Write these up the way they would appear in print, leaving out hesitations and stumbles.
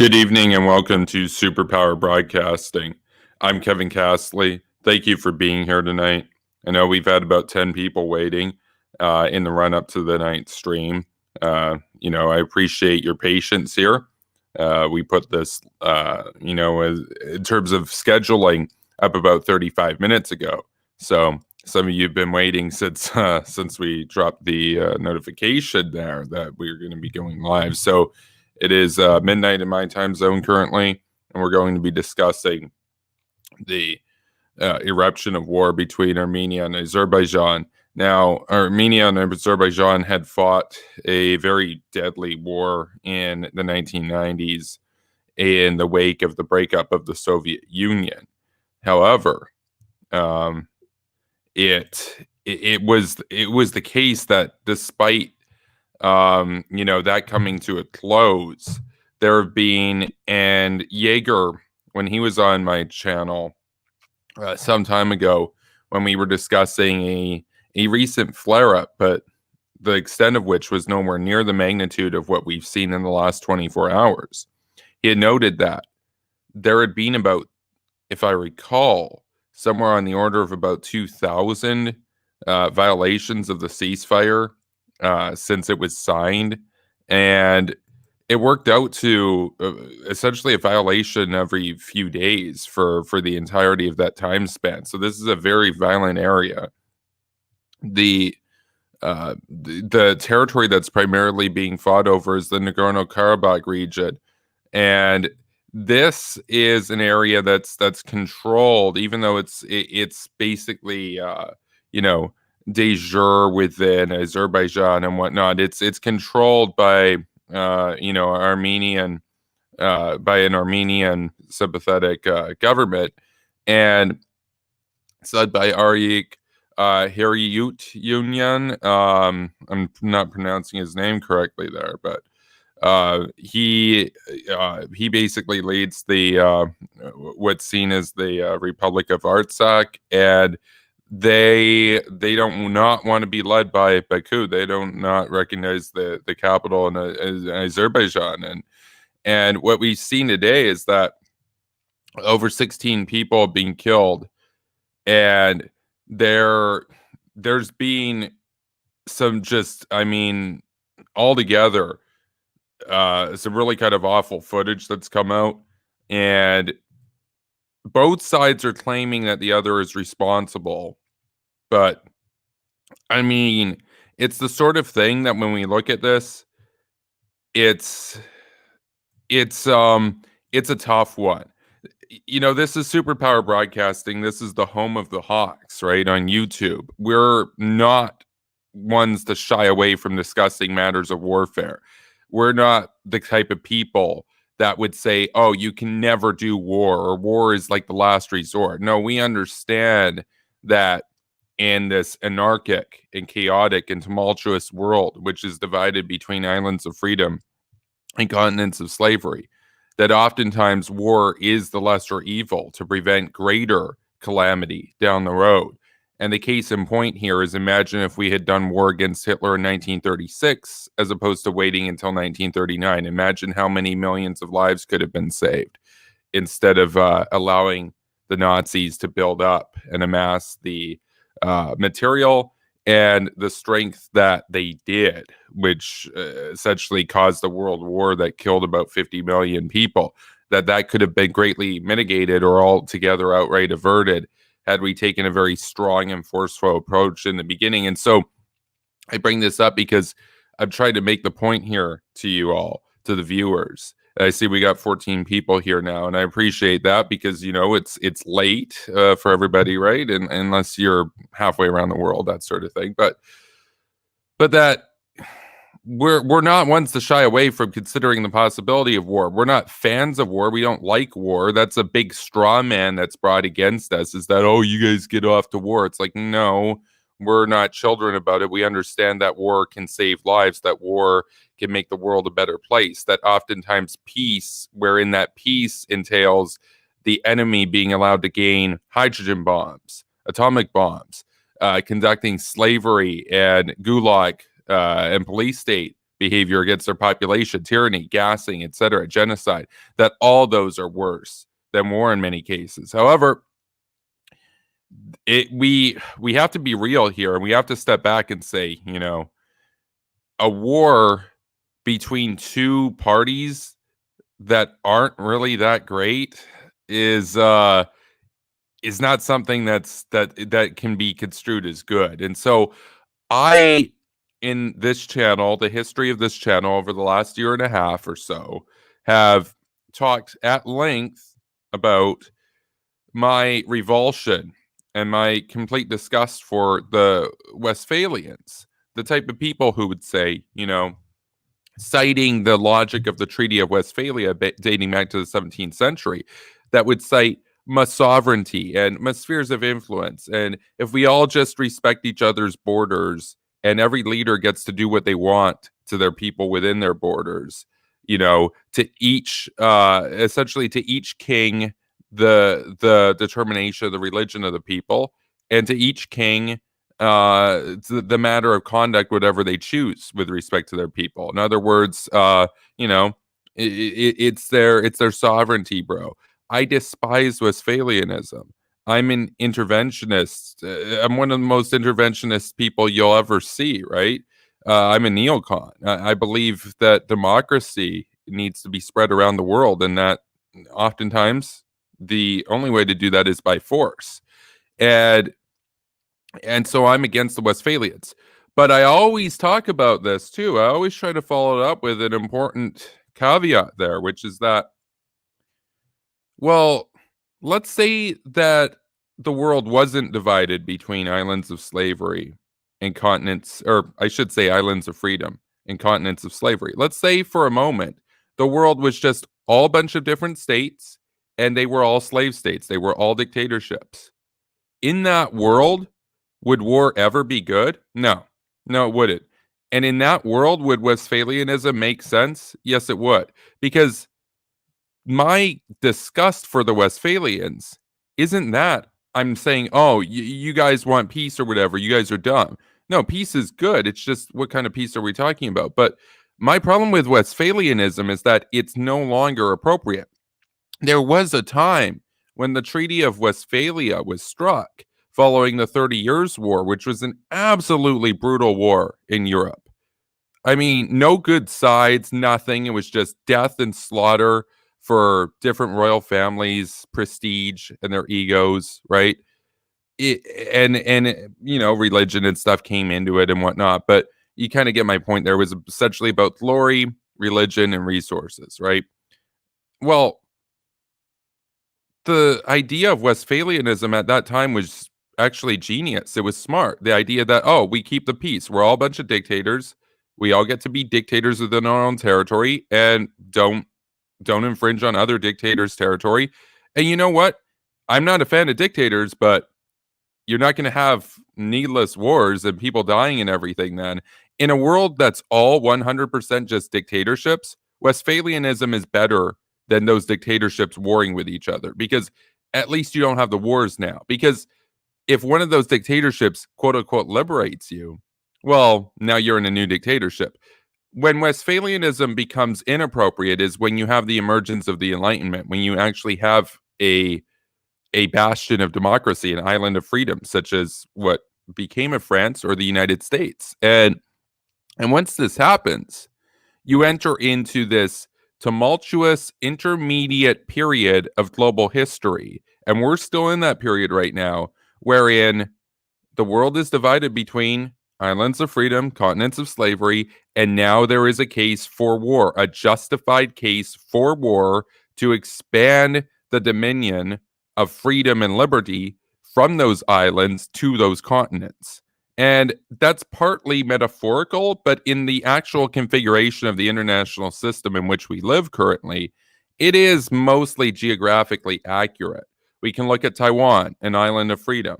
Good evening and welcome to Superpower Broadcasting. I'm Kevin Castley. Thank you for being here tonight. I know we've had about 10 people waiting in the run up to the night stream. I appreciate your patience here. We put this, in terms of scheduling up about 35 minutes ago. So some of you have been waiting since we dropped the notification there that we are going to be going live. So it is midnight in my time zone currently, and we're going to be discussing the eruption of war between Armenia and Azerbaijan. Now, Armenia and Azerbaijan had fought a very deadly war in the 1990s in the wake of the breakup of the Soviet Union. However, it was the case that despite that coming to a close, there have been, and Jaeger, when he was on my channel some time ago, when we were discussing a recent flare-up, but the extent of which was nowhere near the magnitude of what we've seen in the last 24 hours, he had noted that there had been about, if I recall, somewhere on the order of about 2,000 violations of the ceasefire since it was signed, and it worked out to essentially a violation every few days for the entirety of that time span. So this is a very violent area. The territory that's primarily being fought over is the Nagorno-Karabakh region, and this is an area that's controlled, even though it's basically de jure within Azerbaijan and whatnot. It's controlled by Armenian by an Armenian sympathetic government, and it's led by Arik Haryut-Union. I'm not pronouncing his name correctly there, but he basically leads the what's seen as the Republic of Artsakh, and they don't not want to be led by Baku. They don't not recognize the capital in Azerbaijan, and what we've seen today is that over 16 people have been killed, and there's been some altogether some really kind of awful footage that's come out, and both sides are claiming that the other is responsible. But it's the sort of thing that when we look at this, it's a tough one. This is Superpower Broadcasting. This is the home of the Hawks, right? On YouTube. We're not ones to shy away from discussing matters of warfare. We're not the type of people that would say, oh, you can never do war, or war is like the last resort. No, we understand that in this anarchic and chaotic and tumultuous world, which is divided between islands of freedom and continents of slavery, that oftentimes war is the lesser evil to prevent greater calamity down the road. And the case in point here is, imagine if we had done war against Hitler in 1936 as opposed to waiting until 1939. Imagine how many millions of lives could have been saved instead of allowing the Nazis to build up and amass the material and the strength that they did, which essentially caused a world war that killed about 50 million people. That could have been greatly mitigated or altogether outright averted had we taken a very strong and forceful approach in the beginning. And so I bring this up because I've tried to make the point here to you all, to the viewers. I see we got 14 people here now, and I appreciate that because, it's late for everybody, right? And unless you're halfway around the world, that sort of thing. But that we're not ones to shy away from considering the possibility of war. We're not fans of war. We don't like war. That's a big straw man that's brought against us, is that, oh, you guys get off to war. It's like, no, we're not children about it. We understand that war can save lives, that war can make the world a better place, that oftentimes peace, wherein that peace entails the enemy being allowed to gain hydrogen bombs, atomic bombs, conducting slavery and gulag and police state behavior against their population, tyranny, gassing, etc., genocide, that all those are worse than war in many cases. However, we have to be real here, and we have to step back and say, a war between two parties that aren't really that great is not something that can be construed as good. And so in this channel, the history of this channel over the last year and a half or so, have talked at length about my revulsion and my complete disgust for the Westphalians, the type of people who would say, citing the logic of the Treaty of Westphalia dating back to the 17th century, that would cite my sovereignty and my spheres of influence. And if we all just respect each other's borders and every leader gets to do what they want to their people within their borders, to each, essentially to each king, the determination of the religion of the people, and to each king the matter of conduct, whatever they choose with respect to their people. In other words, it's their sovereignty, bro. I despise Westphalianism. I'm an interventionist. I'm one of the most interventionist people you'll ever see, right? I'm a neocon. I believe that democracy needs to be spread around the world, and that oftentimes the only way to do that is by force. And so I'm against the Westphalians. But I always talk about this too. I always try to follow it up with an important caveat there, which is that, well, let's say that the world wasn't divided between islands of slavery and continents, or I should say islands of freedom and continents of slavery. Let's say for a moment the world was just all a bunch of different states, and they were all slave states. They were all dictatorships. In that world, would war ever be good? No, it wouldn't. And in that world, would Westphalianism make sense? Yes, it would. Because my disgust for the Westphalians isn't that I'm saying, oh, you guys want peace or whatever. You guys are dumb. No, peace is good. It's just, what kind of peace are we talking about? But my problem with Westphalianism is that it's no longer appropriate. There was a time when the Treaty of Westphalia was struck following the 30 Years' War, which was an absolutely brutal war in Europe. I mean, no good sides, nothing. It was just death and slaughter for different royal families, prestige, and their egos, right? Religion and stuff came into it and whatnot. But you kind of get my point there. It was essentially about glory, religion, and resources, right? Well, the idea of Westphalianism at that time was actually genius. It was smart. The idea that, oh, we keep the peace. We're all a bunch of dictators. We all get to be dictators within our own territory, and don't infringe on other dictators' territory. And you know what? I'm not a fan of dictators, but you're not going to have needless wars and people dying and everything then. In a world that's all 100% just dictatorships, Westphalianism is better than those dictatorships warring with each other, because at least you don't have the wars now. Because if one of those dictatorships, quote unquote, liberates you, well, now you're in a new dictatorship. When Westphalianism becomes inappropriate is when you have the emergence of the Enlightenment, when you actually have a bastion of democracy, an island of freedom, such as what became of France or the United States. And once this happens, you enter into this tumultuous intermediate period of global history. And we're still in that period right now, wherein the world is divided between islands of freedom, continents of slavery, and now there is a case for war, a justified case for war to expand the dominion of freedom and liberty from those islands to those continents. And that's partly metaphorical, but in the actual configuration of the international system in which we live currently, it is mostly geographically accurate. We can look at Taiwan, an island of freedom.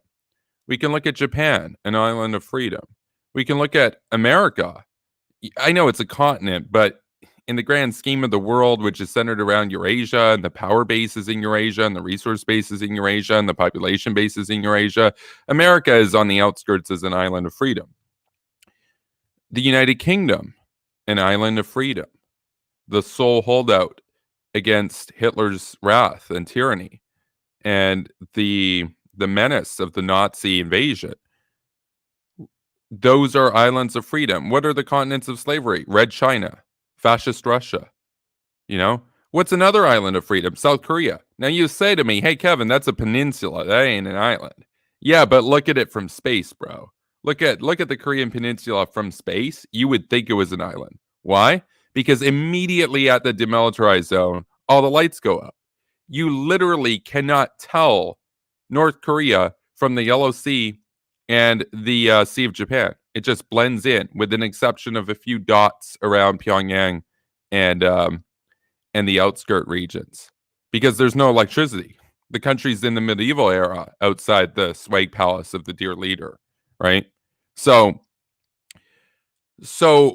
We can look at Japan, an island of freedom. We can look at America. I know it's a continent, but in the grand scheme of the world, which is centered around Eurasia, and the power bases in Eurasia, and the resource bases in Eurasia, and the population bases in Eurasia, America is on the outskirts as an island of freedom. The United Kingdom, an island of freedom, the sole holdout against Hitler's wrath and tyranny and the menace of the Nazi invasion. Those are islands of freedom. What are the continents of slavery? Red China, fascist Russia. You know, what's another island of freedom? South Korea. Now you say to me, hey, Kevin, that's a peninsula. That ain't an island. Yeah, but look at it from space, bro. Look at the Korean peninsula from space. You would think it was an island. Why? Because immediately at the demilitarized zone, all the lights go up. You literally cannot tell North Korea from the Yellow Sea and the Sea of Japan. It just blends in, with an exception of a few dots around Pyongyang and the outskirt regions, because there's no electricity. The country's in the medieval era outside the swag palace of the dear leader, right? So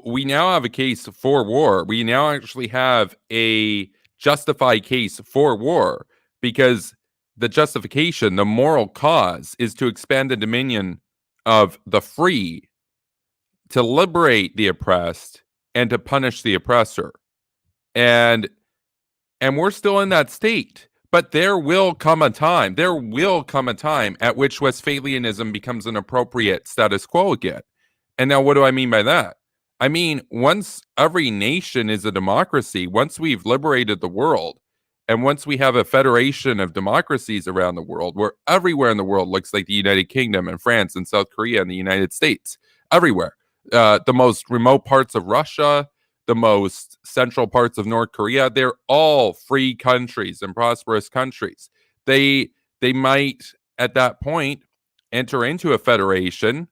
we now have a case for war. We now actually have a justified case for war, because the justification, the moral cause, is to expand the dominion of the free, to liberate the oppressed, and to punish the oppressor. And we're still in that state. But there will come a time at which Westphalianism becomes an appropriate status quo again. And now what do I mean by that? I mean, once every nation is a democracy, once we've liberated the world, and once we have a federation of democracies around the world, where everywhere in the world looks like the United Kingdom and France and South Korea and the United States, everywhere. The most remote parts of Russia, the most central parts of North Korea, they're all free countries and prosperous countries. They might at that point enter into a federation,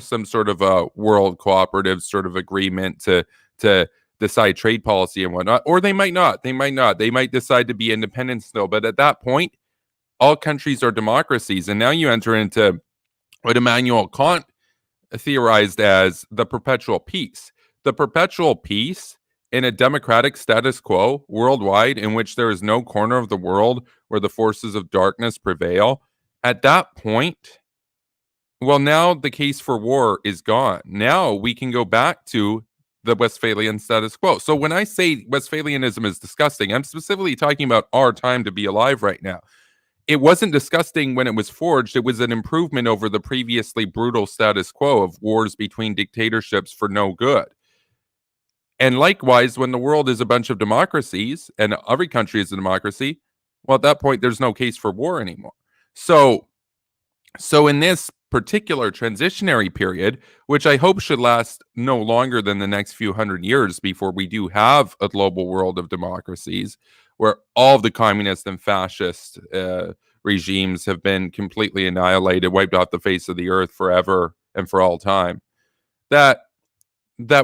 some sort of a world cooperative sort of agreement to decide trade policy and whatnot, or they might not. They might decide to be independent still. But at that point, all countries are democracies. And now you enter into what Immanuel Kant theorized as the perpetual peace. The perpetual peace in a democratic status quo worldwide, in which there is no corner of the world where the forces of darkness prevail, at that point, well, now the case for war is gone. Now we can go back to the Westphalian status quo. So when I say Westphalianism is disgusting, I'm specifically talking about our time to be alive right now. It wasn't disgusting when it was forged. It was an improvement over the previously brutal status quo of wars between dictatorships for no good. And likewise, when the world is a bunch of democracies and every country is a democracy, well, at that point, there's no case for war anymore. So in this particular transitionary period, which I hope should last no longer than the next few hundred years before we do have a global world of democracies, where all of the communist and fascist regimes have been completely annihilated, wiped off the face of the earth forever and for all time, that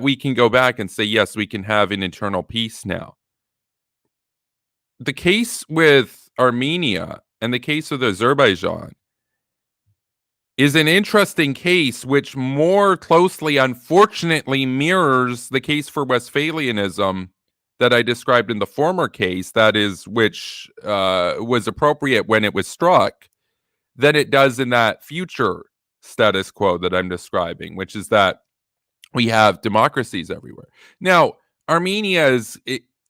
we can go back and say, yes, we can have an eternal peace now. The case with Armenia and the case with Azerbaijan is an interesting case, which more closely, unfortunately, mirrors the case for Westphalianism that I described in the former case, that is, which was appropriate when it was struck, than it does in that future status quo that I'm describing, which is that we have democracies everywhere. Now, Armenia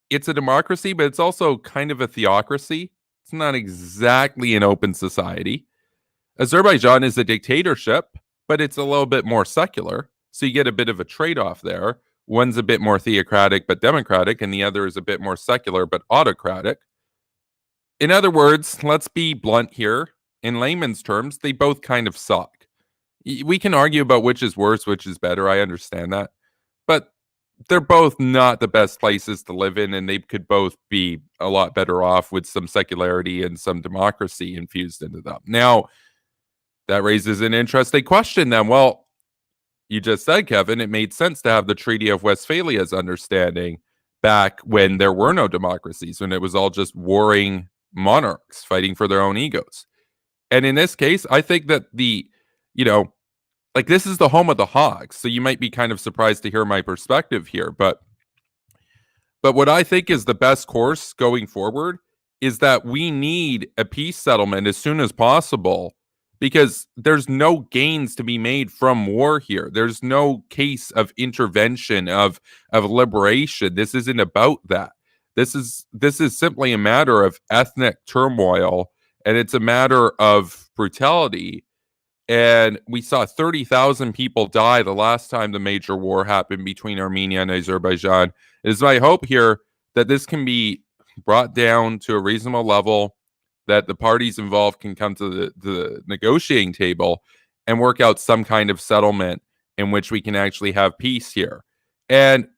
it's a democracy, but it's also kind of a theocracy. It's not exactly an open society. Azerbaijan is a dictatorship, but it's a little bit more secular. So you get a bit of a trade-off there. One's a bit more theocratic but democratic, and the other is a bit more secular but autocratic. In other words, let's be blunt here. In layman's terms, they both kind of suck. We can argue about which is worse, which is better. I understand that. But they're both not the best places to live in, and they could both be a lot better off with some secularity and some democracy infused into them. Now, that raises an interesting question then. Well, you just said, Kevin, it made sense to have the Treaty of Westphalia's understanding back when there were no democracies, when it was all just warring monarchs fighting for their own egos. And in this case, I think that this is the home of the hogs. So you might be kind of surprised to hear my perspective here. But what I think is the best course going forward is that we need a peace settlement as soon as possible because there's no gains to be made from war here. There's no case of intervention, of liberation. This isn't about that. This is simply a matter of ethnic turmoil, and it's a matter of brutality. And we saw 30,000 people die the last time the major war happened between Armenia and Azerbaijan. It is my hope here that this can be brought down to a reasonable level, that the parties involved can come to the negotiating table and work out some kind of settlement in which we can actually have peace here. And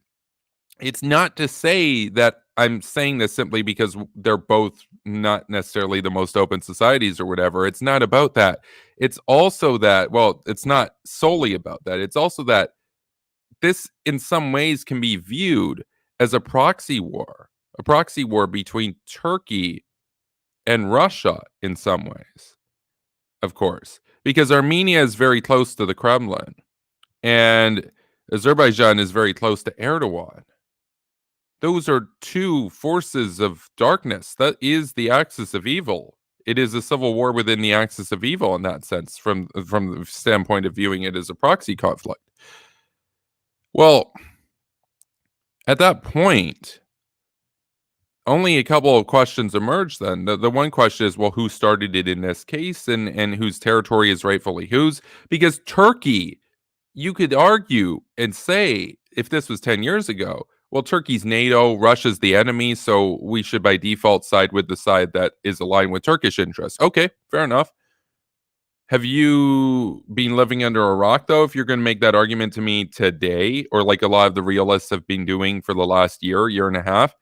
it's not to say that I'm saying this simply because they're both not necessarily the most open societies or whatever. It's not about that. It's also that, well, it's not solely about that. It's also that this, in some ways, can be viewed as a proxy war between Turkey and Russia in some ways, of course, because Armenia is very close to the Kremlin and Azerbaijan is very close to Erdogan. Those are two forces of darkness. That is the axis of evil. It is a civil war within the axis of evil in that sense, from the standpoint of viewing it as a proxy conflict. Well, at that point, only a couple of questions emerge then. The one question is, well, who started it in this case, and whose territory is rightfully whose? Because Turkey, you could argue and say, if this was 10 years ago, well, Turkey's NATO, Russia's the enemy, so we should by default side with the side that is aligned with Turkish interests. Okay, fair enough. Have you been living under a rock, though, if you're going to make that argument to me today, or like a lot of the realists have been doing for the last year and a half?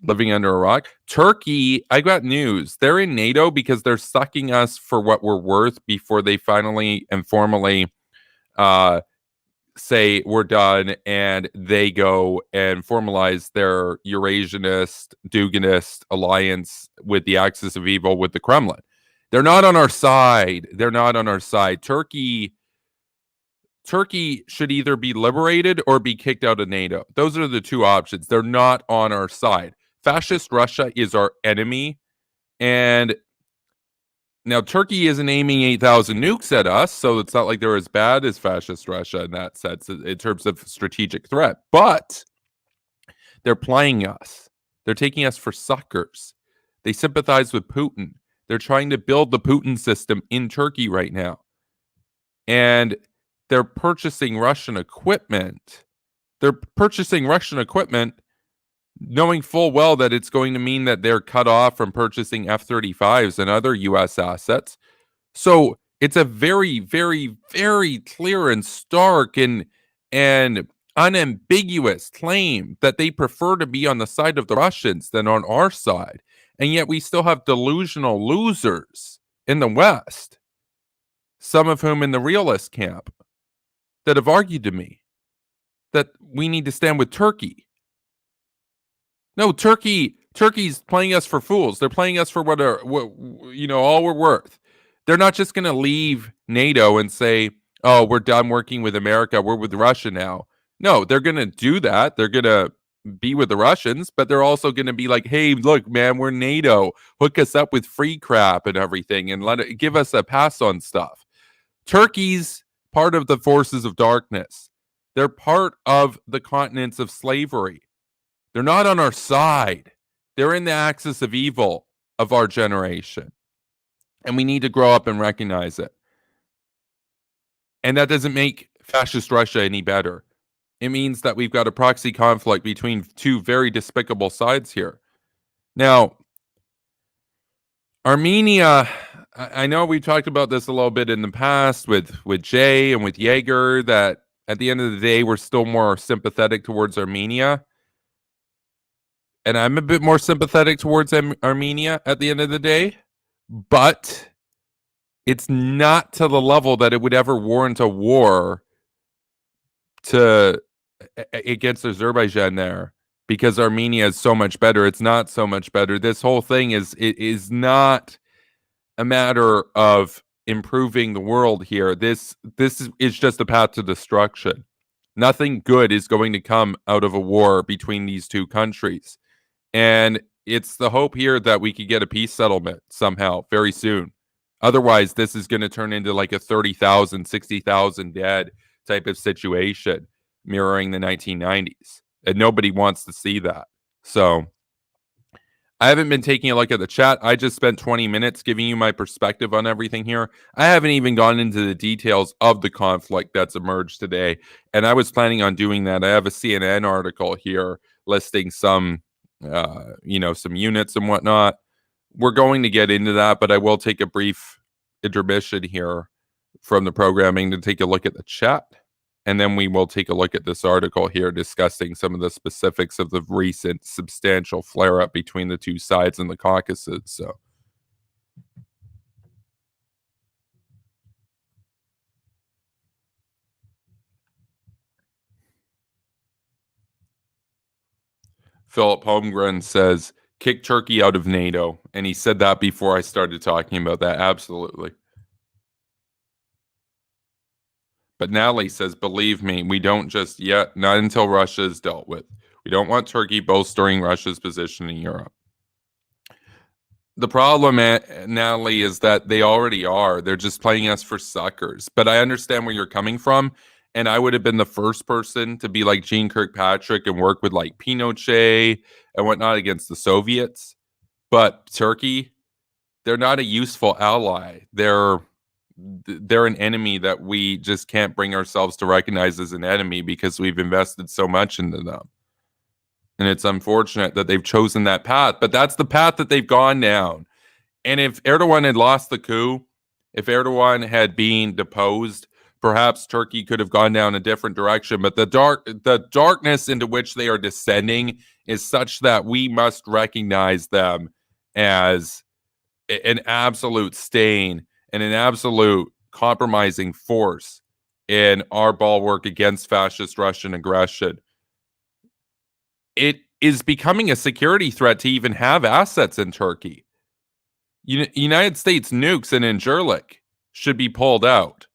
Living under a rock. Turkey, I got news. They're in NATO because they're sucking us for what we're worth before they finally and formally say we're done, and they go and formalize their Eurasianist, Duganist alliance with the axis of evil with the Kremlin. They're not on our side. They're not on our side. Turkey should either be liberated or be kicked out of NATO. Those are the two options. They're not on our side. Fascist Russia is our enemy. And now Turkey isn't aiming 8,000 nukes at us, so it's not like they're as bad as fascist Russia in that sense, in terms of strategic threat. But they're playing us. They're taking us for suckers. They sympathize with Putin. They're trying to build the Putin system in Turkey right now. And they're purchasing Russian equipment. Knowing full well that it's going to mean that they're cut off from purchasing F-35s and other U.S. assets. So it's a very, very, very clear and stark and unambiguous claim that they prefer to be on the side of the Russians than on our side. And yet we still have delusional losers in the West, some of whom in the realist camp, that have argued to me that we need to stand with Turkey. No, Turkey's playing us for fools. They're playing us for what all we're worth. They're not just going to leave NATO and say, "Oh, we're done working with America. We're with Russia now." No, they're going to do that. They're going to be with the Russians, but they're also going to be like, "Hey, look, man, we're NATO. Hook us up with free crap and everything, and give us a pass on stuff." Turkey's part of the forces of darkness. They're part of the continents of slavery. They're not on our side. They're in the axis of evil of our generation. And we need to grow up and recognize it. And that doesn't make fascist Russia any better. It means that we've got a proxy conflict between two very despicable sides here. Now, Armenia, I know we talked about this a little bit in the past with Jay and with Jaeger, that at the end of the day, we're still more sympathetic towards Armenia. And I'm a bit more sympathetic towards Armenia at the end of the day, but it's not to the level that it would ever warrant a war against Azerbaijan there, because Armenia is so much better. It's not so much better. This whole thing is not a matter of improving the world here. This is just a path to destruction. Nothing good is going to come out of a war between these two countries. And it's the hope here that we could get a peace settlement somehow very soon. Otherwise, this is going to turn into like a 30,000, 60,000 dead type of situation, mirroring the 1990s. And nobody wants to see that. So I haven't been taking a look at the chat. I just spent 20 minutes giving you my perspective on everything here. I haven't even gone into the details of the conflict that's emerged today. And I was planning on doing that. I have a CNN article here listing some, some units and whatnot. We're going to get into that, but I will take a brief intermission here from the programming to take a look at the chat. And then we will take a look at this article here discussing some of the specifics of the recent substantial flare-up between the two sides in the Caucasus. So Philip Holmgren says, kick Turkey out of NATO. And he said that before I started talking about that. Absolutely. But Natalie says, believe me, we don't just yet, not until Russia is dealt with. We don't want Turkey bolstering Russia's position in Europe. The problem, Natalie, is that they already are. They're just playing us for suckers. But I understand where you're coming from. And I would have been the first person to be like Jean Kirkpatrick and work with like Pinochet and whatnot against the Soviets. But Turkey, they're not a useful ally. They're an enemy that we just can't bring ourselves to recognize as an enemy because we've invested so much into them. And it's unfortunate that they've chosen that path, but that's the path that they've gone down. And if Erdogan had lost the coup, if Erdogan had been deposed, perhaps Turkey could have gone down a different direction. But the darkness into which they are descending is such that we must recognize them as an absolute stain and an absolute compromising force in our bulwark against fascist Russian aggression. It is becoming a security threat to even have assets in Turkey. United States nukes in Incirlik should be pulled out.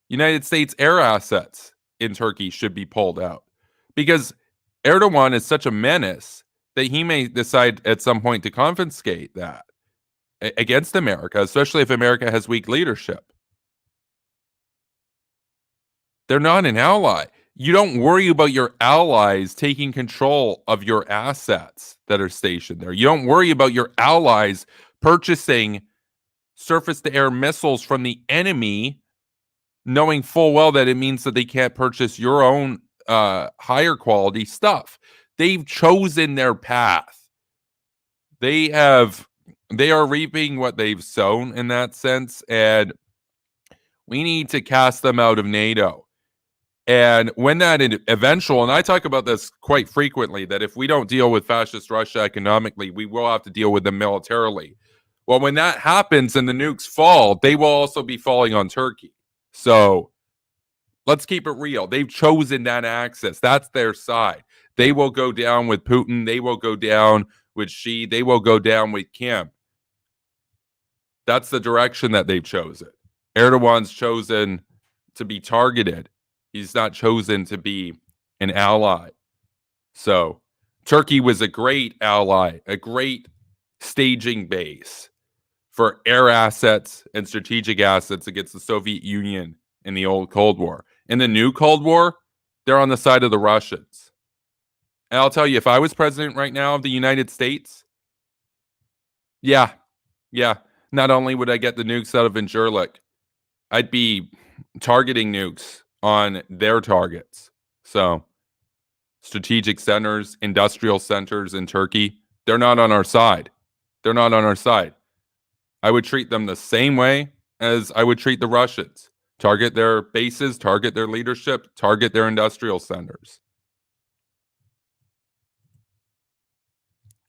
United States air assets in Turkey should be pulled out because Erdogan is such a menace that he may decide at some point to confiscate that against America, especially if America has weak leadership. They're not an ally. You don't worry about your allies taking control of your assets that are stationed there. You don't worry about your allies purchasing surface-to-air missiles from the enemy, knowing full well that it means that they can't purchase your own higher quality stuff. They've chosen their path. They are reaping what they've sown in that sense, and we need to cast them out of NATO. And when that eventual, and I talk about this quite frequently, that if we don't deal with fascist Russia economically, we will have to deal with them militarily. Well, when that happens and the nukes fall, they will also be falling on Turkey. So let's keep it real. They've chosen that axis. That's their side. They will go down with Putin. They will go down with Xi. They will go down with Kim. That's the direction that they've chosen. Erdogan's chosen to be targeted. He's not chosen to be an ally. So Turkey was a great ally, a great staging base for air assets and strategic assets against the Soviet Union in the old Cold War. In the new Cold War, they're on the side of the Russians. And I'll tell you, if I was president right now of the United States, yeah, not only would I get the nukes out of Incirlik, I'd be targeting nukes on their targets. So strategic centers, industrial centers in Turkey, they're not on our side. They're not on our side. I would treat them the same way as I would treat the Russians. Target their bases, target their leadership, target their industrial centers.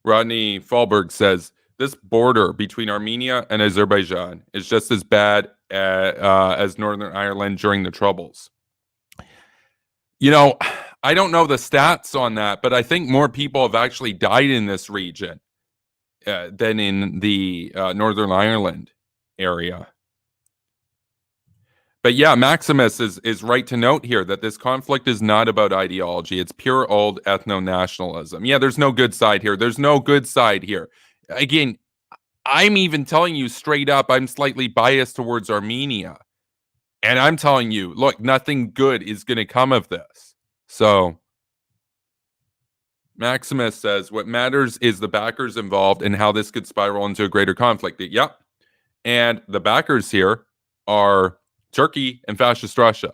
Rodney Fallberg says, this border between Armenia and Azerbaijan is just as bad as Northern Ireland during the Troubles. I don't know the stats on that, but I think more people have actually died in this region than in the Northern Ireland area. But yeah, Maximus is right to note here that this conflict is not about ideology. It's pure old ethno-nationalism. Yeah, there's no good side here. There's no good side here. Again, I'm even telling you straight up, I'm slightly biased towards Armenia. And I'm telling you, look, nothing good is going to come of this. So Maximus says what matters is the backers involved and how this could spiral into a greater conflict. Yep. And the backers here are Turkey and fascist Russia.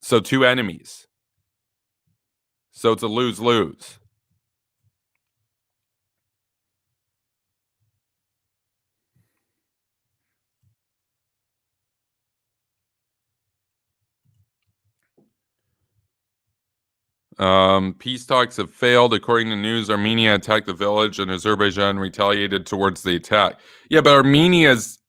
So two enemies. So it's a lose-lose. Peace talks have failed. According to news, Armenia attacked the village and Azerbaijan retaliated towards the attack. Yeah, but Armenia's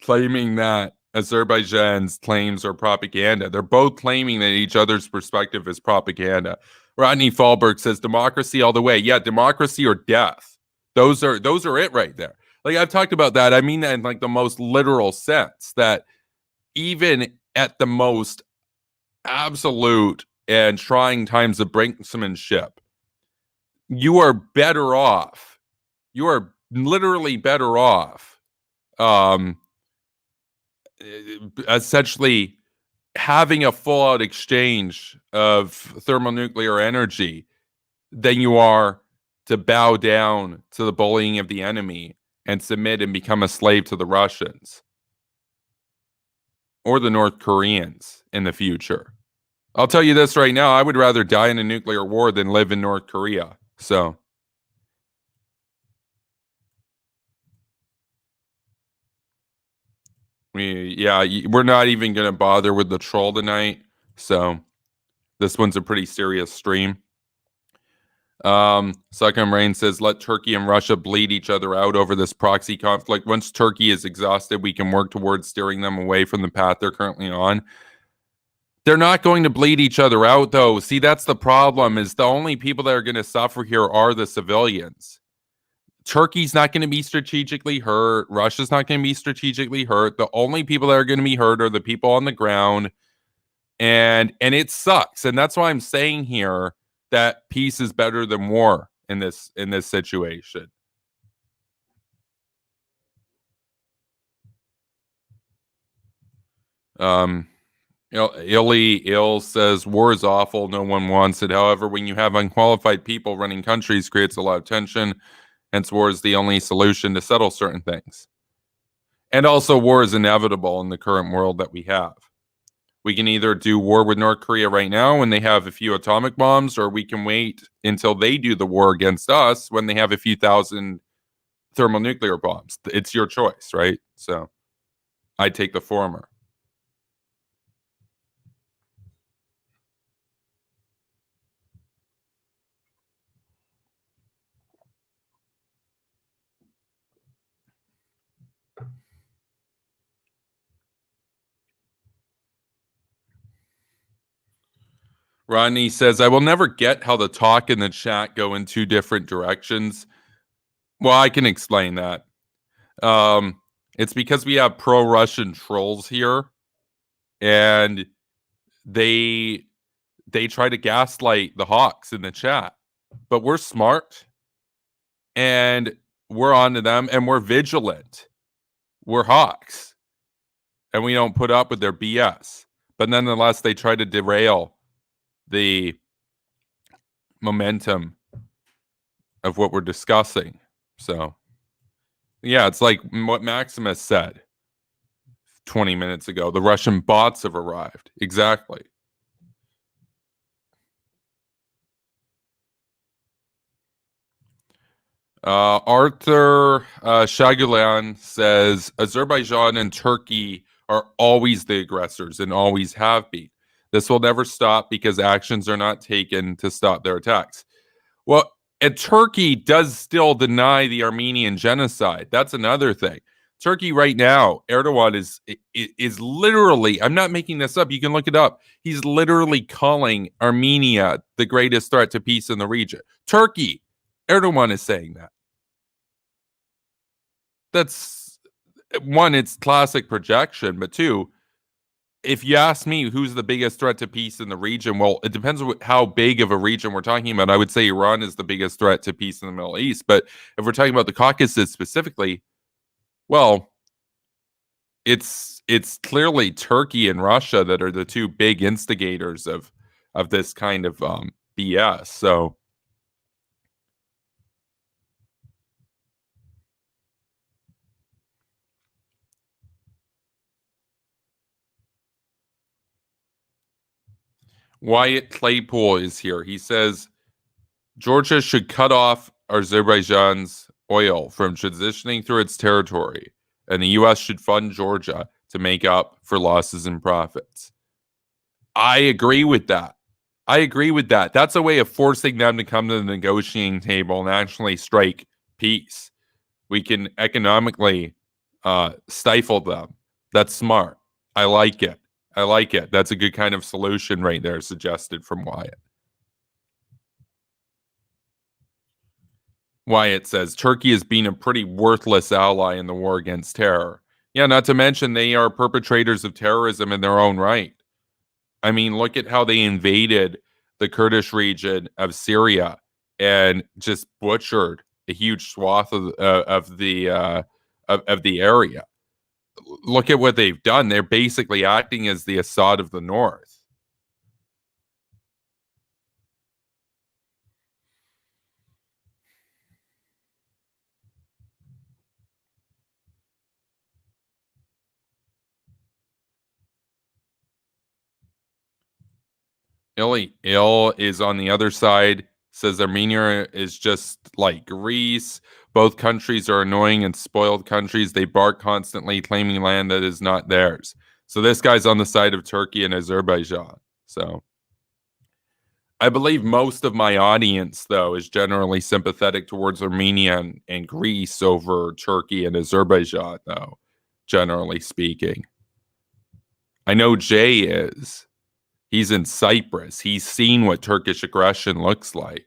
claiming that Azerbaijan's claims are propaganda. They're both claiming that each other's perspective is propaganda. Rodney Fallberg says democracy all the way. Yeah, democracy or death. Those are it right there. Like I've talked about that. I mean that in like the most literal sense that even at the most absolute and trying times of brinksmanship, you are better off. You are literally better off essentially having a full-out exchange of thermonuclear energy than you are to bow down to the bullying of the enemy and submit and become a slave to the Russians or the North Koreans in the future. I'll tell you this right now, I would rather die in a nuclear war than live in North Korea. So we're not even going to bother with the troll tonight. So this one's a pretty serious stream. Suckham Rain says, let Turkey and Russia bleed each other out over this proxy conflict. Once Turkey is exhausted, we can work towards steering them away from the path they're currently on. They're not going to bleed each other out, though. See, that's the problem, is the only people that are going to suffer here are the civilians. Turkey's not going to be strategically hurt. Russia's not going to be strategically hurt. The only people that are going to be hurt are the people on the ground. And it sucks. And that's why I'm saying here that peace is better than war in this situation. Ill says war is awful. No one wants it. However, when you have unqualified people running countries, creates a lot of tension. Hence, war is the only solution to settle certain things. And also, war is inevitable in the current world that we have. We can either do war with North Korea right now when they have a few atomic bombs, or we can wait until they do the war against us when they have a few thousand thermonuclear bombs. It's your choice, right? So I take the former. Rodney says, I will never get how the talk and the chat go in two different directions. Well, I can explain that. It's because we have pro-Russian trolls here, and they try to gaslight the Hawks in the chat. But we're smart, and we're on to them, and we're vigilant. We're Hawks, and we don't put up with their BS. But nonetheless, they try to derail the momentum of what we're discussing. So, yeah, it's like what Maximus said 20 minutes ago. The Russian bots have arrived. Exactly. Arthur Shagulan says Azerbaijan and Turkey are always the aggressors and always have been. This will never stop because actions are not taken to stop their attacks. Well, and Turkey does still deny the Armenian genocide. That's another thing. Turkey right now, Erdogan is literally, I'm not making this up, you can look it up. He's literally calling Armenia the greatest threat to peace in the region. Turkey, Erdogan is saying that. That's one, it's classic projection, but two, if you ask me who's the biggest threat to peace in the region, well, it depends on how big of a region we're talking about. I would say Iran is the biggest threat to peace in the Middle East. But if we're talking about the Caucasus specifically, well, it's clearly Turkey and Russia that are the two big instigators of this kind of BS. So Wyatt Claypool is here. He says Georgia should cut off Azerbaijan's oil from transitioning through its territory, and the U.S. should fund Georgia to make up for losses in profits. I agree with that. I agree with that. That's a way of forcing them to come to the negotiating table and actually strike peace. We can economically stifle them. That's smart. I like it. I like it. That's a good kind of solution right there suggested from Wyatt. Wyatt says Turkey has been a pretty worthless ally in the war against terror. Yeah, not to mention they are perpetrators of terrorism in their own right. I mean, look at how they invaded the Kurdish region of Syria and just butchered a huge swath of the area. Look at what they've done. They're basically acting as the Assad of the North. Ill is on the other side, says Armenia is just like Greece. Both countries are annoying and spoiled countries. They bark constantly, claiming land that is not theirs. So this guy's on the side of Turkey and Azerbaijan. So I believe most of my audience, though, is generally sympathetic towards Armenia and Greece over Turkey and Azerbaijan, though, generally speaking. I know Jay is. He's in Cyprus. He's seen what Turkish aggression looks like.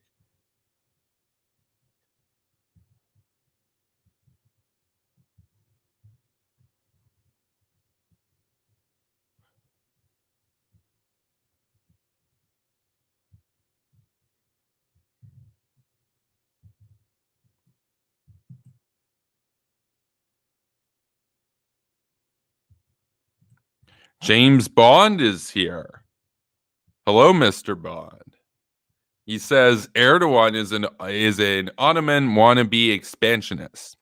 James Bond is here. Hello, Mr. Bond. He says Erdogan is an Ottoman wannabe expansionist.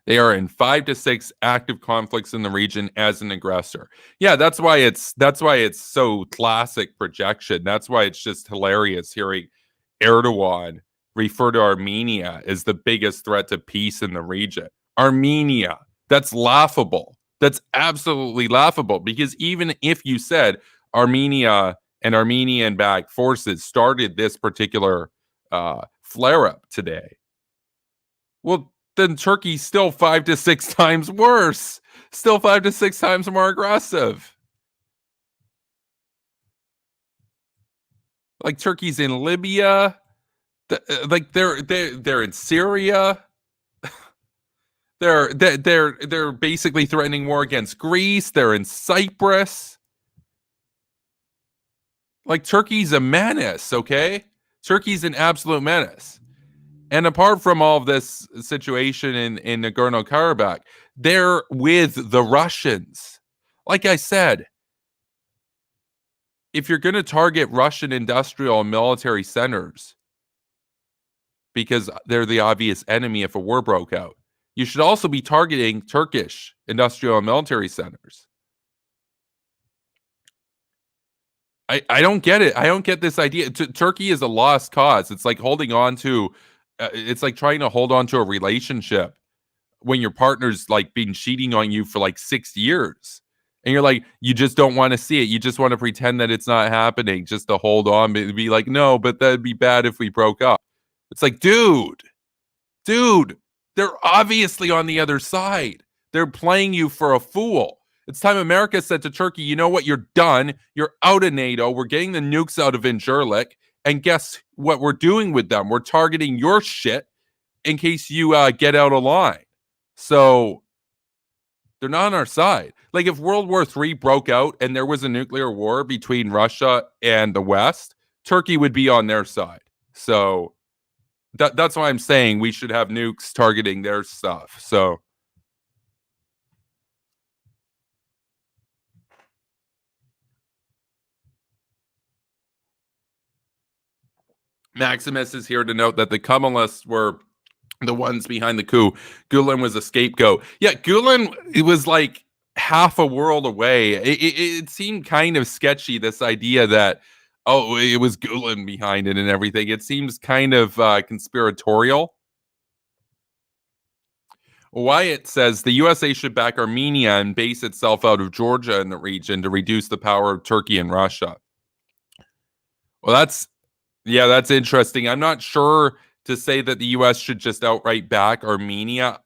They are in 5 to 6 active conflicts in the region as an aggressor. Yeah, that's why it's so classic projection. That's why it's just hilarious hearing Erdogan refer to Armenia as the biggest threat to peace in the region. Armenia. That's laughable. That's absolutely laughable because even if you said Armenia and Armenian-backed forces started this particular flare-up today, well, then Turkey's still 5 to 6 times worse. Still 5 to 6 times more aggressive. Like Turkey's in Libya. Like they're in Syria. They're basically threatening war against Greece. They're in Cyprus. Like Turkey's a menace, okay? Turkey's an absolute menace. And apart from all of this situation in Nagorno-Karabakh, they're with the Russians. Like I said, if you're going to target Russian industrial and military centers because they're the obvious enemy if a war broke out, you should also be targeting Turkish industrial and military centers. I don't get it. I don't get this idea. Turkey is a lost cause. It's like holding on to, it's like trying to hold on to a relationship when your partner's like been cheating on you for like 6 years. And you're like, you just don't want to see it. You just want to pretend that it's not happening just to hold on. But be like, no, but that'd be bad if we broke up. It's like, dude, they're obviously on the other side. They're playing you for a fool. It's time America said to Turkey, you know what? You're done. You're out of NATO. We're getting the nukes out of Incirlik. And guess what we're doing with them? We're targeting your shit in case you get out of line. So They're not on our side. Like if World War III broke out and there was a nuclear war between Russia and the West, Turkey would be on their side. So that's why I'm saying we should have nukes targeting their stuff. So Maximus is here to note that the Kemalists were the ones behind the coup. Gulen was a scapegoat. Yeah, Gulen, it was like half a world away. It seemed kind of sketchy, this idea that, oh, it was Gulen behind it and everything. It seems kind of conspiratorial. Wyatt says the USA should back Armenia and base itself out of Georgia in the region to reduce the power of Turkey and Russia. Well, that's interesting. I'm not sure to say that the U.S. should just outright back Armenia.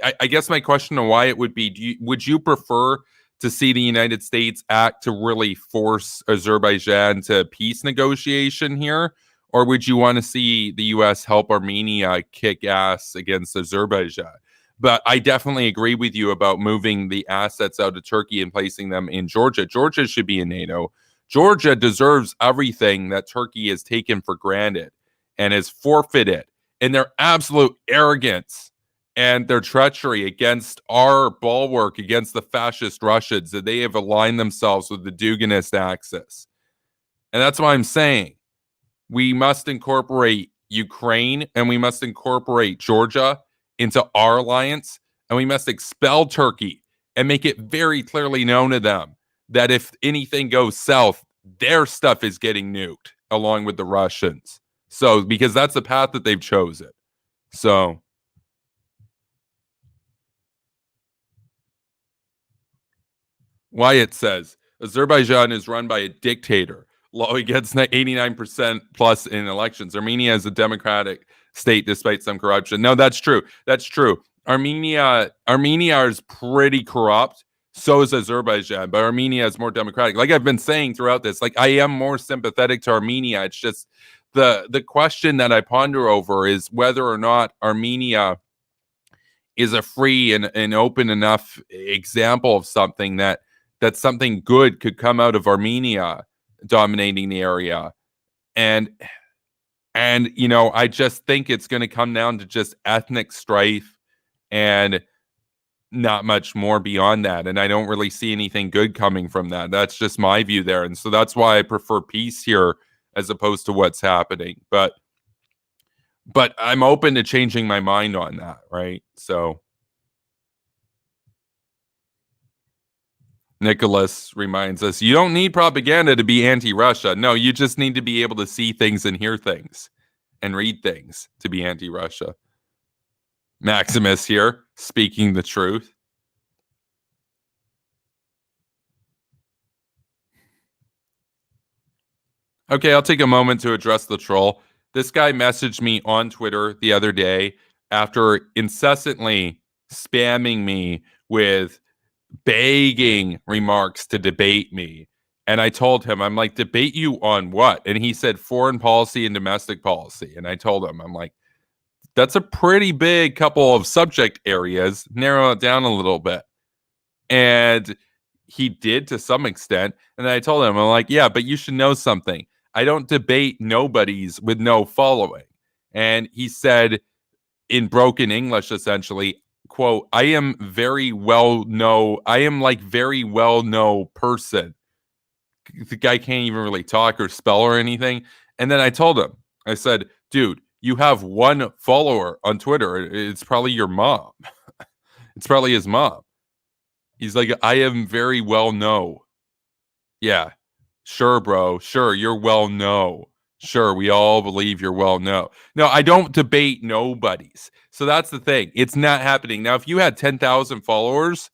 I guess my question to Wyatt would be: would you prefer to see the United States act to really force Azerbaijan to peace negotiation here, or would you want to see the U.S. help Armenia kick ass against Azerbaijan? But I definitely agree with you about moving the assets out of Turkey and placing them in Georgia. Georgia should be in NATO. Georgia deserves everything that Turkey has taken for granted and has forfeited in their absolute arrogance and their treachery against our bulwark, against the fascist Russians, that they have aligned themselves with the Duganist axis. And that's why I'm saying we must incorporate Ukraine and we must incorporate Georgia into our alliance, and we must expel Turkey and make it very clearly known to them that if anything goes south, their stuff is getting nuked along with the Russians. So, because that's the path that they've chosen. So, Wyatt says Azerbaijan is run by a dictator. He gets 89% plus in elections. Armenia is a democratic state despite some corruption. No, that's true. That's true. Armenia is pretty corrupt. So is Azerbaijan, but Armenia is more democratic. Like I've been saying throughout this, like I am more sympathetic to Armenia. It's just the question that I ponder over is whether or not Armenia is a free and open enough example of something that something good could come out of Armenia dominating the area. And you know, I just think it's going to come down to just ethnic strife and not much more beyond that. And I don't really see anything good coming from that. That's just my view there. And so that's why I prefer peace here as opposed to what's happening. But I'm open to changing my mind on that, right? So Nicholas reminds us, you don't need propaganda to be anti-Russia. No, you just need to be able to see things and hear things and read things to be anti-Russia. Maximus here, speaking the truth. Okay, I'll take a moment to address the troll. This guy messaged me on Twitter the other day after incessantly spamming me with begging remarks to debate me. And I told him, I'm like, debate you on what? And he said foreign policy and domestic policy. And I told him, I'm like, that's a pretty big couple of subject areas. Narrow it down a little bit. And he did to some extent. And I told him, I'm like, yeah, but you should know something. I don't debate nobodies with no following. And he said in broken English, essentially, quote, I am like very well known person. The guy can't even really talk or spell or anything. And then I told him, I said, dude, you have one follower on Twitter. It's probably your mom. It's probably his mom. He's like, I am very well known. Yeah. Sure, bro. Sure, you're well known. Sure, we all believe you're well known. No, I don't debate nobodies. So that's the thing. It's not happening. Now, if you had 10,000 followers,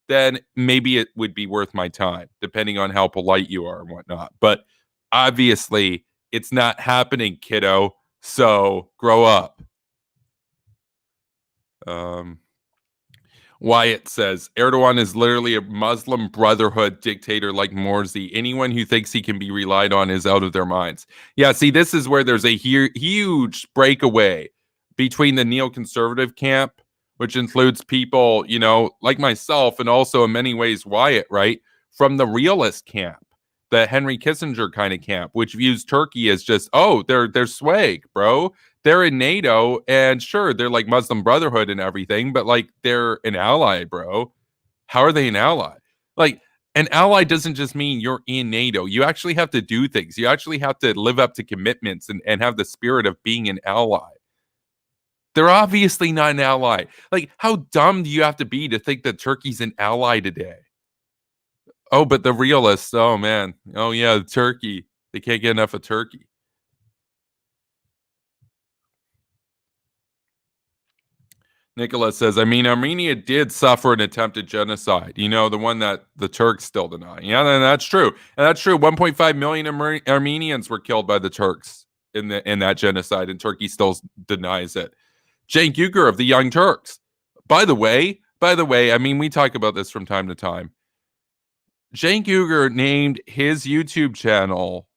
then maybe it would be worth my time, depending on how polite you are and whatnot. But obviously, it's not happening, kiddo. So grow up. Wyatt says Erdogan is literally a Muslim Brotherhood dictator like Morsi. Anyone who thinks he can be relied on is out of their minds. Yeah, see, this is where there's a huge breakaway between the neoconservative camp, which includes people, like myself and also in many ways Wyatt, right? From the realist camp, the Henry Kissinger kind of camp, which views Turkey as just, oh, they're swag, bro. They're in NATO, and sure, they're like Muslim Brotherhood and everything, but like they're an ally, bro. How are they an ally? Like, an ally doesn't just mean you're in NATO. You actually have to do things. You actually have to live up to commitments and have the spirit of being an ally. They're obviously not an ally. Like, how dumb do you have to be to think that Turkey's an ally today? Oh, but the realists, oh man. Oh yeah, Turkey. They can't get enough of Turkey. Nicholas says, I mean, Armenia did suffer an attempted genocide, the one that the Turks still deny. Yeah, and that's true. And that's true. 1.5 million Armenians were killed by the Turks in that genocide, and Turkey still denies it. Cenk Uygur of the Young Turks. By the way, I mean, we talk about this from time to time. Cenk Uygur named his YouTube channel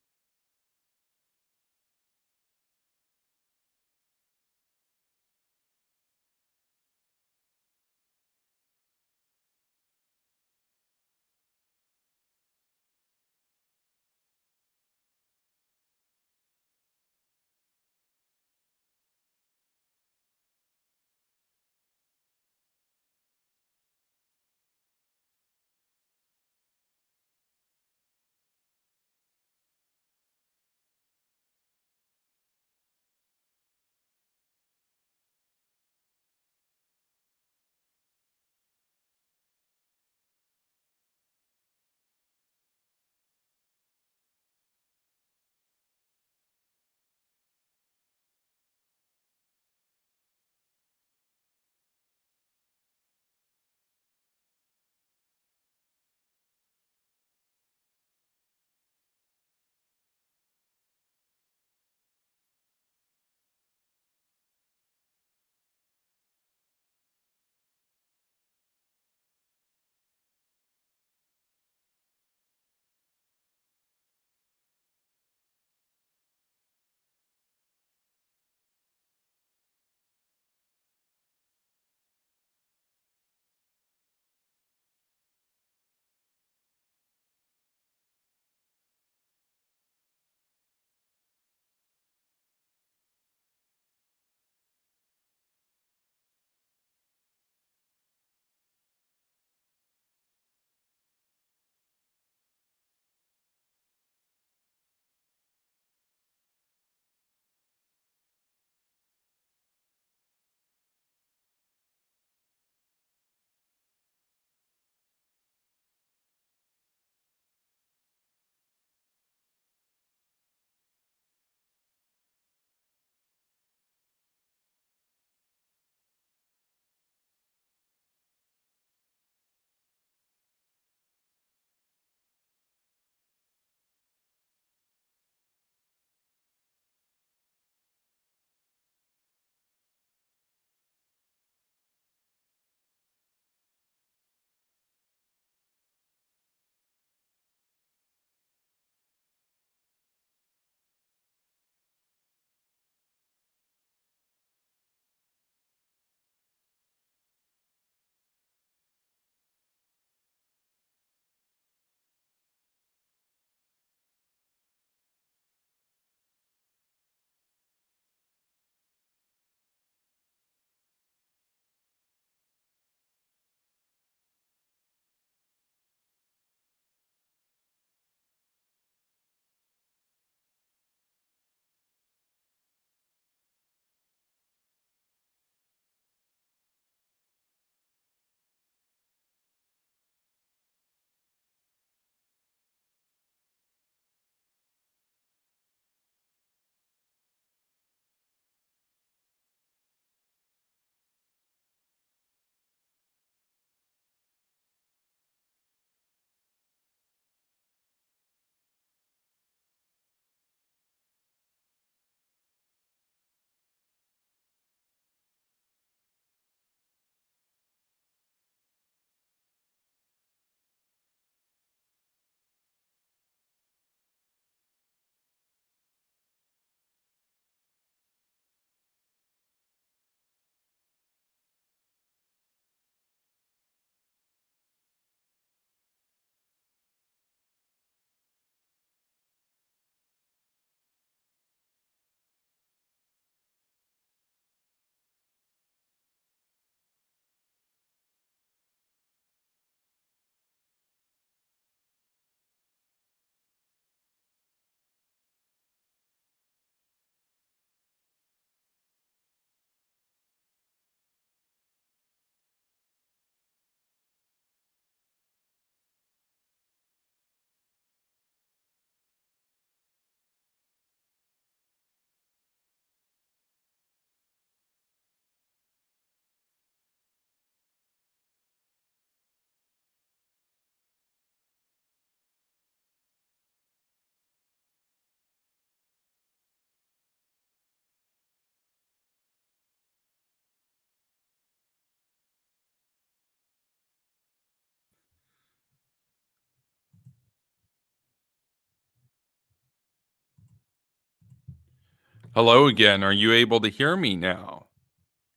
Hello again. Are you able to hear me now?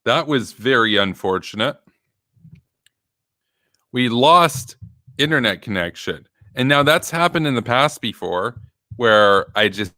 That was very unfortunate. We lost internet connection. And now that's happened in the past before where I just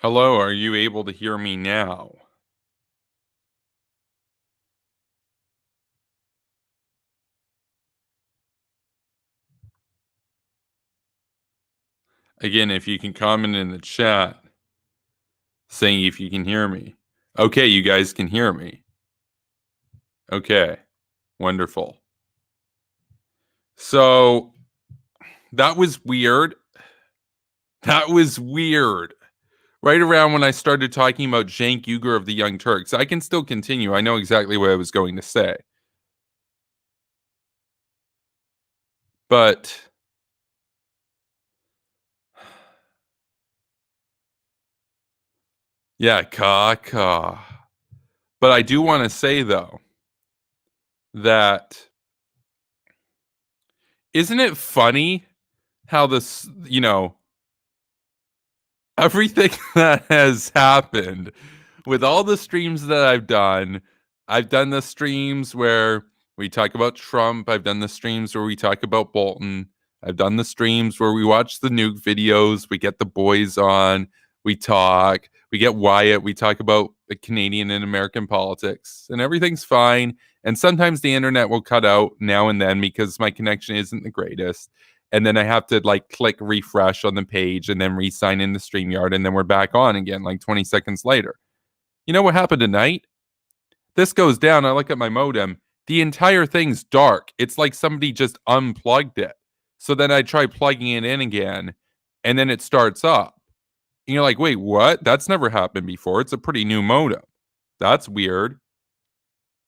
Hello, are you able to hear me now? Again, if you can comment in the chat saying if you can hear me. Okay, you guys can hear me. Okay, wonderful. So that was weird. That was weird. Right around when I started talking about Cenk Uygur of the Young Turks. I can still continue. I know exactly what I was going to say. But yeah, ka. But I do want to say though that isn't it funny how this, everything that has happened with all the streams that I've done the streams where we talk about Trump. I've done the streams where we talk about Bolton. I've done the streams where we watch the nuke videos. We get the boys on. We talk. We get Wyatt. We talk about the Canadian and American politics, and everything's fine. And sometimes the internet will cut out now and then because my connection isn't the greatest. And then I have to like click refresh on the page and then re-sign in the StreamYard, and then we're back on again like 20 seconds later. You know what happened tonight? This goes down. I look at my modem. The entire thing's dark. It's like somebody just unplugged it. So then I try plugging it in again, and then it starts up. And you're like, wait, what? That's never happened before. It's a pretty new modem. That's weird.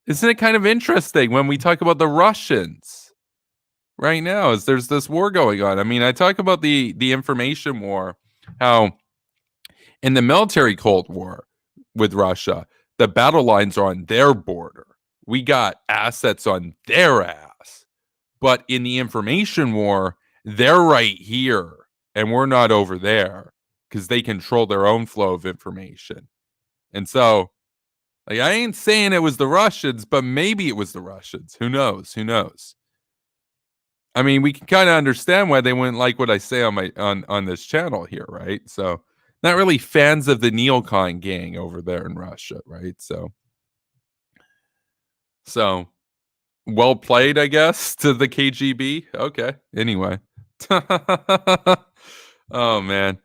Isn't it kind of interesting when we talk about the Russians right now, as there's this war going on? I mean, I talk about the information war, how in the military Cold War with Russia, the battle lines are on their border. We got assets on their ass. But in the information war, they're right here and we're not over there because they control their own flow of information. And so, like, I ain't saying it was the Russians, but maybe it was the Russians. Who knows? Who knows? I mean, we can kind of understand why they wouldn't like what I say on my on this channel here, right? So, not really fans of the neocon gang over there in Russia, right? So well played, I guess, to the KGB. Okay. Anyway. Oh man.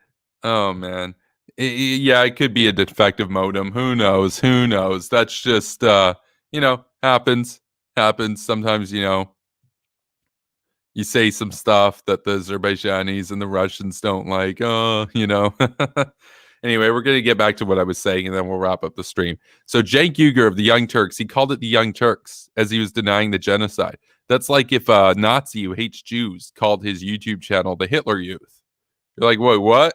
Oh man. Yeah, it could be a defective modem. Who knows? Who knows? That's just happens. Happens. Sometimes, you say some stuff that the Azerbaijanis and the Russians don't like. Anyway, we're going to get back to what I was saying, and then we'll wrap up the stream. So Cenk Uygur of the Young Turks, he called it the Young Turks as he was denying the genocide. That's like if a Nazi who hates Jews called his YouTube channel the Hitler Youth. You're like, wait, what?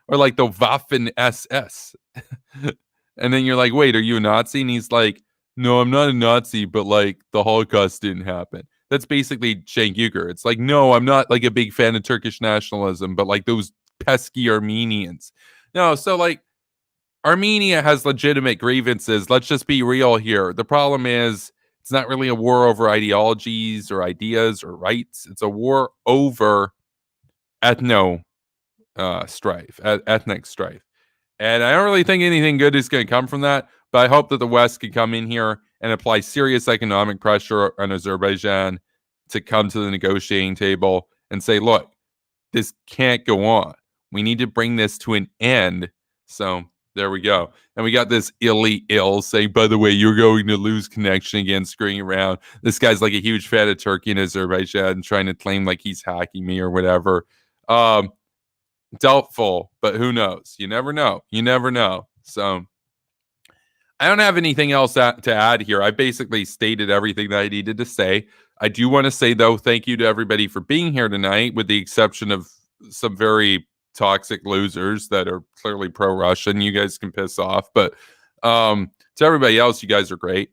Or like the Waffen SS. And then you're like, wait, are you a Nazi? And he's like, no, I'm not a Nazi, but like the Holocaust didn't happen. That's basically Cenk Uygur. It's like, no, I'm not like a big fan of Turkish nationalism, but like those pesky Armenians. No, so like Armenia has legitimate grievances. Let's just be real here. The problem is it's not really a war over ideologies or ideas or rights. It's a war over ethnic strife. And I don't really think anything good is going to come from that. But I hope that the West can come in here and apply serious economic pressure on Azerbaijan to come to the negotiating table and say, look, this can't go on. We need to bring this to an end. So there we go. And we got this elite ill saying, by the way, you're going to lose connection again, screwing around. This guy's like a huge fan of Turkey and Azerbaijan, trying to claim like he's hacking me or whatever. Doubtful, but who knows? You never know. You never know. So I don't have anything else to add here. I basically stated everything that I needed to say. I do want to say, though, thank you to everybody for being here tonight, with the exception of some very toxic losers that are clearly pro-Russian. You guys can piss off. But to everybody else, you guys are great.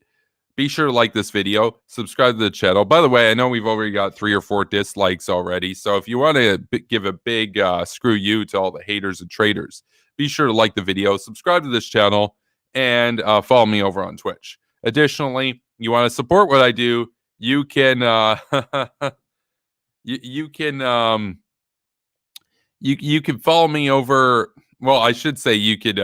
Be sure to like this video, subscribe to the channel. By the way, I know we've already got 3 or 4 dislikes already. So if you want to give a big screw you to all the haters and traitors, be sure to like the video, subscribe to this channel, and follow me over on Twitch. Additionally, you want to support what I do, you can you can follow me over. Well, I should say you could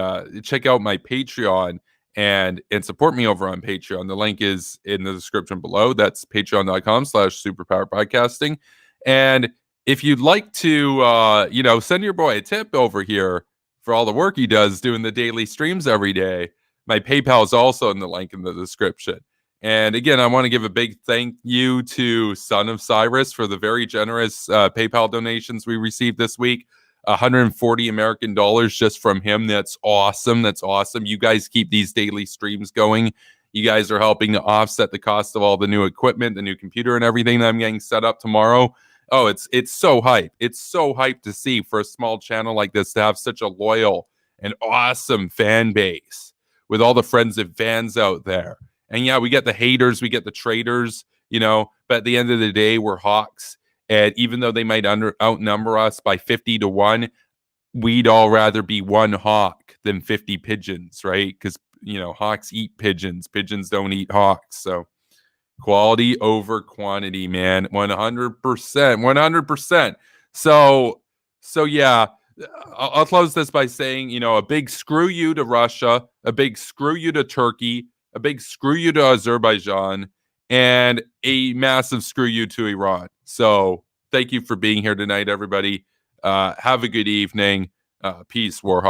check out my Patreon and support me over on Patreon. The link is in the description below. That's patreon.com/superpowerbroadcasting. And if you'd like to, send your boy a tip over here for all the work he does doing the daily streams every day, my PayPal is also in the link in the description. And again, I want to give a big thank you to Son of Cyrus for the very generous PayPal donations we received this week. 140 American dollars just from him. That's awesome. That's awesome. You guys keep these daily streams going. You guys are helping to offset the cost of all the new equipment, the new computer and everything that I'm getting set up tomorrow. Oh, it's so hype. It's so hype to see for a small channel like this to have such a loyal and awesome fan base with all the friends and fans out there. And yeah, we get the haters, we get the traitors, but at the end of the day, we're hawks. And even though they might outnumber us by 50 to 1, we'd all rather be one hawk than 50 pigeons, right? Because, hawks eat pigeons. Pigeons don't eat hawks. So quality over quantity, man. 100%. 100%. So yeah, I'll close this by saying, a big screw you to Russia, a big screw you to Turkey, a big screw you to Azerbaijan, and a massive screw you to Iran. So thank you for being here tonight, everybody. Have a good evening. Peace, Warhawk.